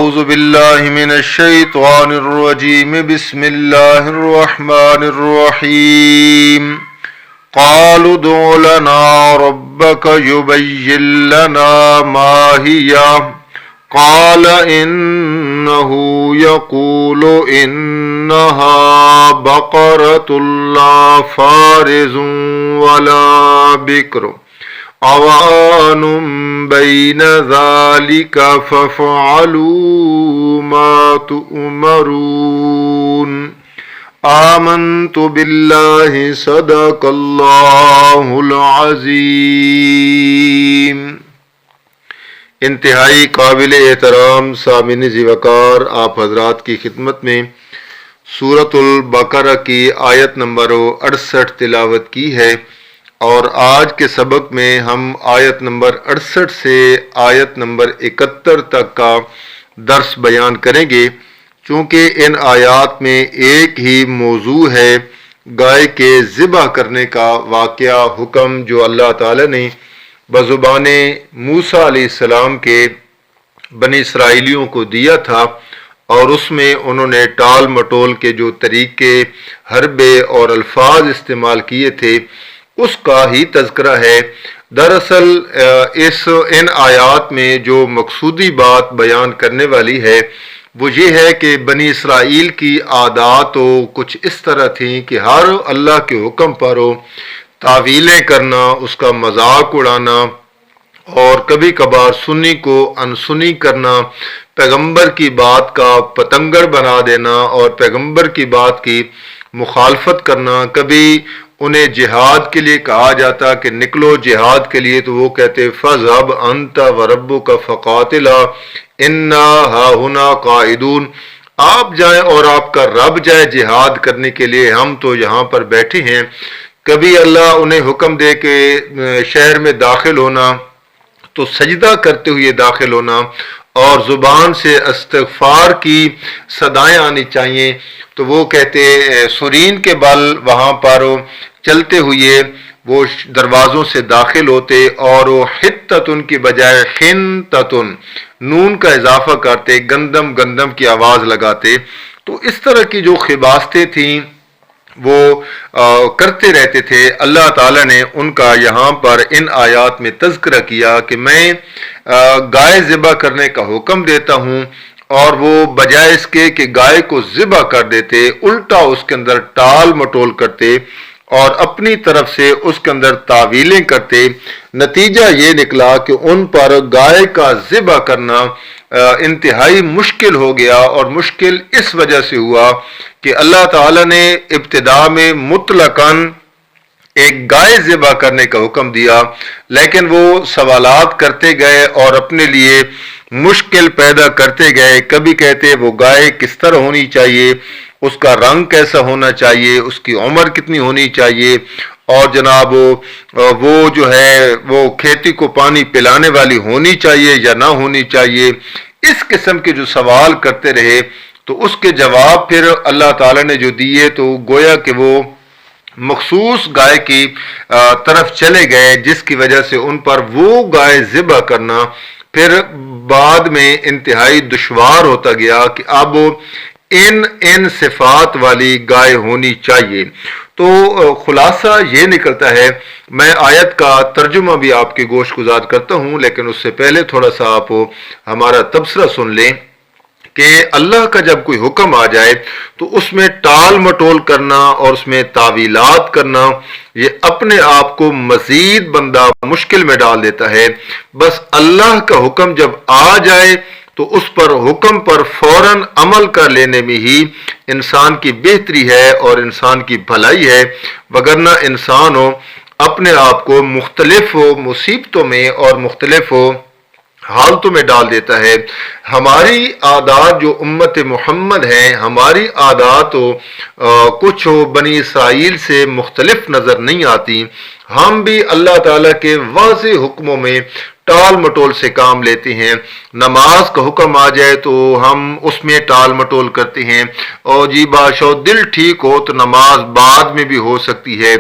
أعوذ بالله من الشيطان الرجيم بسم الله الرحمن الرحيم قالوا ادع لنا ربك يبين لنا ما هي قال إنه يقول إنها بقرة لا فارض ولا بكر عوان بين ذلك فافعلوا ما تؤمرون آمنت بالله صدق اللہ العظیم۔ انتہائی قابل احترام سامعین ذی وقار، آپ حضرات کی خدمت میں سورۃ البقرہ کی آیت نمبر 68 تلاوت کی ہے، اور آج کے سبق میں ہم آیت نمبر 68 سے آیت نمبر 71 تک کا درس بیان کریں گے، چونکہ ان آیات میں ایک ہی موضوع ہے، گائے کے ذبح کرنے کا واقعہ حکم جو اللہ تعالی نے بزبان موسیٰ علیہ السلام کے بنی اسرائیلیوں کو دیا تھا، اور اس میں انہوں نے ٹال مٹول کے جو طریقے، حربے اور الفاظ استعمال کیے تھے اس کا ہی تذکرہ ہے۔ دراصل ان آیات میں جو مقصودی بات بیان کرنے والی ہے وہ یہ ہے کہ بنی اسرائیل کی عادات کچھ اس طرح تھیں کہ ہر اللہ کے حکم پر تعویلیں کرنا، اس کا مذاق اڑانا، اور کبھی کبھار سنی کو انسنی کرنا، پیغمبر کی بات کا پتنگڑ بنا دینا اور پیغمبر کی بات کی مخالفت کرنا۔ کبھی انہیں جہاد کے لیے کہا جاتا کہ نکلو جہاد کے لیے، تو وہ کہتے فَاذْهَبْ أَنْتَ وَرَبُّكَ فَقَاتِلَا إِنَّا هَاهُنَا قَاعِدُونَ، آپ جائیں اور آپ کا رب جائے جہاد کرنے کے لیے، ہم تو یہاں پر بیٹھے ہیں۔ کبھی اللہ انہیں حکم دے کہ شہر میں داخل ہونا تو سجدہ کرتے ہوئے داخل ہونا، اور زبان سے استغفار کی صدائیں آنی چاہیے، تو وہ کہتے سرین کے بل وہاں پر چلتے ہوئے وہ دروازوں سے داخل ہوتے، اور وہ حتتن کی بجائے خنتتن نون کا اضافہ کرتے، گندم گندم کی آواز لگاتے۔ تو اس طرح کی جو خباستیں تھیں وہ کرتے رہتے تھے۔ اللہ تعالیٰ نے ان کا یہاں پر ان آیات میں تذکرہ کیا کہ میں گائے ذبح کرنے کا حکم دیتا ہوں، اور وہ بجائے اس کے کہ گائے کو ذبح کر دیتے، الٹا اس کے اندر ٹال مٹول کرتے اور اپنی طرف سے اس کے اندر تعویلیں کرتے۔ نتیجہ یہ نکلا کہ ان پر گائے کا ذبح کرنا انتہائی مشکل ہو گیا، اور مشکل اس وجہ سے ہوا کہ اللہ تعالیٰ نے ابتدا میں مطلقاً ایک گائے ذبح کرنے کا حکم دیا، لیکن وہ سوالات کرتے گئے اور اپنے لیے مشکل پیدا کرتے گئے۔ کبھی کہتے وہ گائے کس طرح ہونی چاہیے، اس کا رنگ کیسا ہونا چاہیے، اس کی عمر کتنی ہونی چاہیے، اور جناب وہ جو ہے وہ کھیتی کو پانی پلانے والی ہونی چاہیے یا نہ ہونی چاہیے۔ اس قسم کے جو سوال کرتے رہے، تو اس کے جواب پھر اللہ تعالیٰ نے جو دیے تو گویا کہ وہ مخصوص گائے کی طرف چلے گئے، جس کی وجہ سے ان پر وہ گائے ذبح کرنا پھر بعد میں انتہائی دشوار ہوتا گیا کہ اب ان صفات والی گائے ہونی چاہیے۔ تو خلاصہ یہ نکلتا ہے، میں آیت کا ترجمہ بھی آپ کے گوش گزار کرتا ہوں، لیکن اس سے پہلے تھوڑا سا آپ ہمارا تبصرہ سن لیں کہ اللہ کا جب کوئی حکم آ جائے تو اس میں ٹال مٹول کرنا اور اس میں تعویلات کرنا، یہ اپنے آپ کو مزید بندہ مشکل میں ڈال دیتا ہے۔ بس اللہ کا حکم جب آ جائے تو اس پر حکم پر فوراً عمل کر لینے میں ہی انسان کی بہتری ہے اور انسان کی بھلائی ہے، وگرنہ انسان اپنے آپ کو مختلف مصیبتوں میں اور مختلف حالتوں میں ڈال دیتا ہے۔ ہماری عادات جو امت محمد ہیں، ہماری عادات کچھ بنی اسرائیل سے مختلف نظر نہیں آتی۔ ہم بھی اللہ تعالیٰ کے واضح حکموں میں ٹال مٹول سے کام لیتے ہیں۔ نماز کا حکم آ جائے تو ہم اس میں ٹال مٹول کرتے ہیں، اور جی بادشاہ دل ٹھیک ہو تو نماز بعد میں بھی ہو سکتی ہے،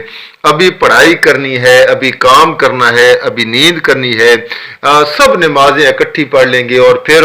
ابھی پڑھائی کرنی ہے، ابھی کام کرنا ہے، ابھی نیند کرنی ہے، سب نمازیں اکٹھی پڑھ لیں گے اور پھر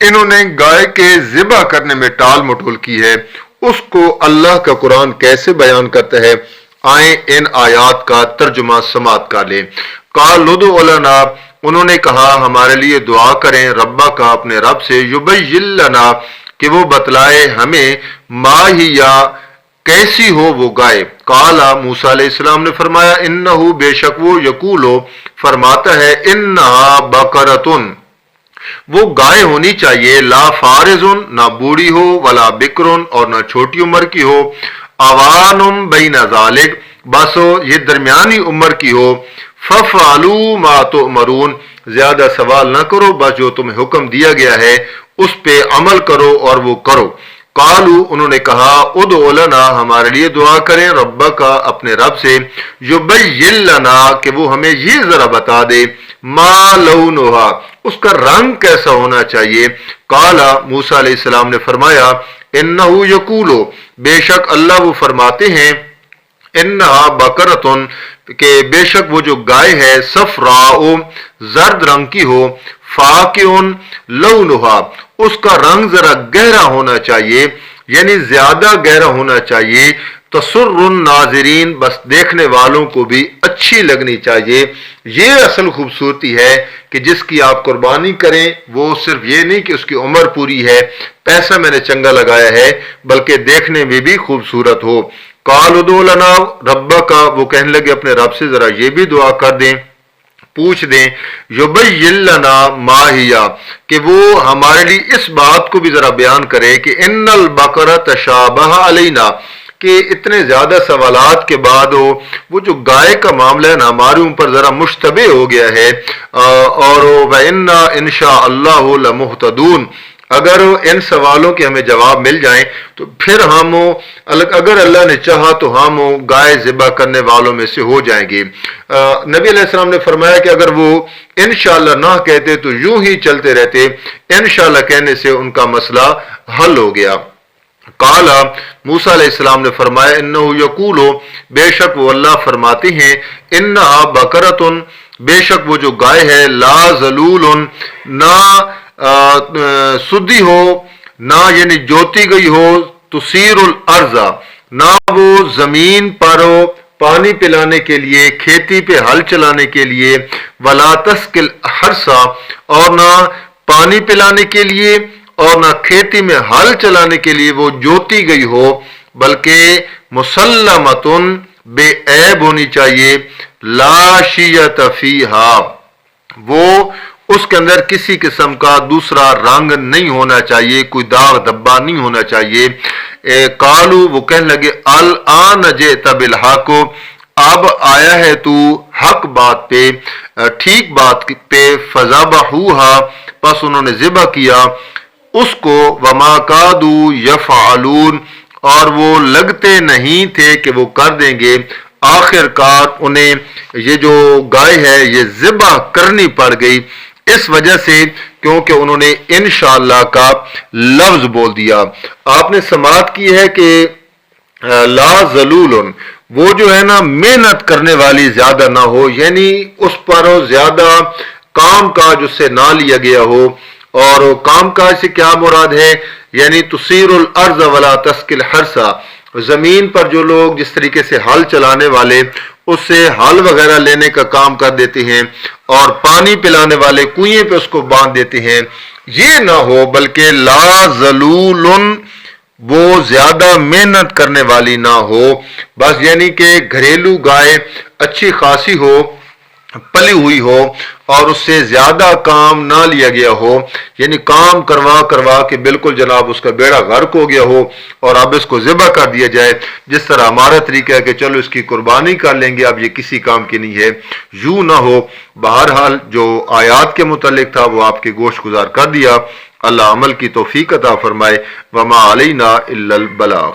انہوں نے گائے کے ذبح کرنے میں ٹال مٹول کی ہے، اس کو اللہ کا قرآن کیسے بیان کرتا ہے؟ آئیں ان آیات کا ترجمہ سماعت کر لیں۔ قال ادع لنا، انہوں نے کہا ہمارے لیے دعا کریں ربا کا، اپنے رب سے، یبین لنا، کہ وہ بتلائے ہمیں، ما ہی یا کیسی ہو وہ گائے۔ قال موسیٰ علیہ السلام نے فرمایا انہو، بے شک وہ، یقولو فرماتا ہے، انہا بقرتن، وہ گائے ہونی چاہیے، لا فارزن، نہ بوڑھی ہو، ولا بکرن، اور نہ چھوٹی عمر کی ہو، اوانم بین ذالک، بس یہ درمیانی عمر کی ہو، ففعلوا ما تؤمرون، زیادہ سوال نہ کرو، بس جو تمہیں حکم دیا گیا ہے اس پہ عمل کرو اور وہ کرو۔ قالو، انہوں نے کہا ادع لنا، ہمارے لیے دعا کریں ربا کا، اپنے رب سے، یبین لنا، کہ وہ ہمیں یہ ذرا بتا دے، ما لونہا، اس کا رنگ کیسا ہونا چاہیے۔ قال موسیٰ علیہ السلام نے فرمایا انہو یقولو، بے شک اللہ وہ فرماتے ہیں، انہا بقرتن، کہ بے شک وہ جو گائے ہے، صفراء، زرد رنگ کی ہو، فاقعن لونہا، اس کا رنگ ذرا گہرا ہونا چاہیے، یعنی زیادہ گہرا ہونا چاہیے، تسر الناظرین، بس دیکھنے والوں کو بھی اچھی لگنی چاہیے۔ یہ اصل خوبصورتی ہے کہ جس کی آپ قربانی کریں وہ صرف یہ نہیں کہ اس کی عمر پوری ہے، پیسہ میں نے چنگا لگایا ہے، بلکہ دیکھنے میں بھی خوبصورت ہو۔ قال ادع لنا ربک، وہ کہنے لگے اپنے رب سے ذرا یہ بھی دعا کر دیں، پوچھ دیں، یبین لنا ما ہی، کہ وہ ہمارے لیے اس بات کو بھی ذرا بیان کرے کہ ان البقرہ تشابہ علینا، کہ اتنے زیادہ سوالات کے بعد وہ جو گائے کا معاملہ ہے نا ہمارے اوپر ذرا مشتبہ ہو گیا ہے، اور وَإِنَّا إِن شَاءَ اللَّهُ لَمُهْتَدُونَ، اگر ان سوالوں کے ہمیں جواب مل جائیں تو پھر ہم، اگر اللہ نے چاہا تو ہم گائے ذبح کرنے والوں میں سے ہو جائیں گے۔ نبی علیہ السلام نے فرمایا کہ اگر وہ انشاءاللہ نہ کہتے تو یوں ہی چلتے رہتے، انشاءاللہ کہنے سے ان کا مسئلہ حل ہو گیا۔ قال موسیٰ علیہ السلام نے فرمایا انہو یقولو، بے شک وہ اللہ فرماتے ہیں، انہا بقرتن، بے شک وہ جو گائے ہے، لا ذلول، نہ سدی ہو، نہ یعنی جوتی گئی ہو، تثیر الارض، نہ وہ زمین پر پانی پلانے کے لیے، کھیتی پہ ہل چلانے کے لیے، ولا تسقل حرسا، اور نہ پانی پلانے کے لیے اور نہ کھیتی میں ہل چلانے کے لیے وہ جوتی گئی ہو، بلکہ مسلمتن، بے عیب ہونی چاہیے، لا شیۃ فیہا، وہ اس کے اندر کسی قسم کا دوسرا رنگ نہیں ہونا چاہیے، کوئی داغ دھبا نہیں ہونا چاہیے۔ قالو، وہ کہنے لگے الآن جئت بالحق، اب آیا ہے تو حق بات پہ، ٹھیک بات پہ، فذبحوہا، پس انہوں نے ذبح کیا اس کو، وما کادوا یفعلون، اور وہ لگتے نہیں تھے کہ وہ کر دیں گے، آخر کار انہیں یہ جو گائے ہے یہ ذبح کرنی پڑ گئی، اس وجہ سے کیونکہ انہوں نے انشاءاللہ کا لفظ بول دیا۔ آپ نے سماعت کی ہے کہ لا ذلول، وہ جو ہے نا محنت کرنے والی زیادہ نہ ہو، یعنی اس پر زیادہ کام کاج اس سے نہ لیا گیا ہو، اور کام کاج سے کیا مراد ہے، یعنی تثیر الارض ولا تسقل حرسا، زمین پر جو لوگ جس طریقے سے ہل چلانے والے اس سے ہل وغیرہ لینے کا کام کر دیتے ہیں، اور پانی پلانے والے کنویں پہ اس کو باندھ دیتے ہیں، یہ نہ ہو، بلکہ لا ذلول، وہ زیادہ محنت کرنے والی نہ ہو، بس یعنی کہ گھریلو گائے اچھی خاصی ہو، پلی ہوئی ہو، اور اس سے زیادہ کام نہ لیا گیا ہو، یعنی کام کروا کروا کے بالکل جناب اس کا بیڑا غرق ہو گیا ہو، اور اب اس کو ذبح کر دیا جائے، جس طرح ہمارا طریقہ ہے کہ چلو اس کی قربانی کر لیں گے، اب یہ کسی کام کی نہیں ہے، یوں نہ ہو۔ بہرحال جو آیات کے متعلق تھا وہ آپ کے گوش گزار کر دیا، اللہ عمل کی توفیق عطا فرمائے، وما علینا الا البلاغ۔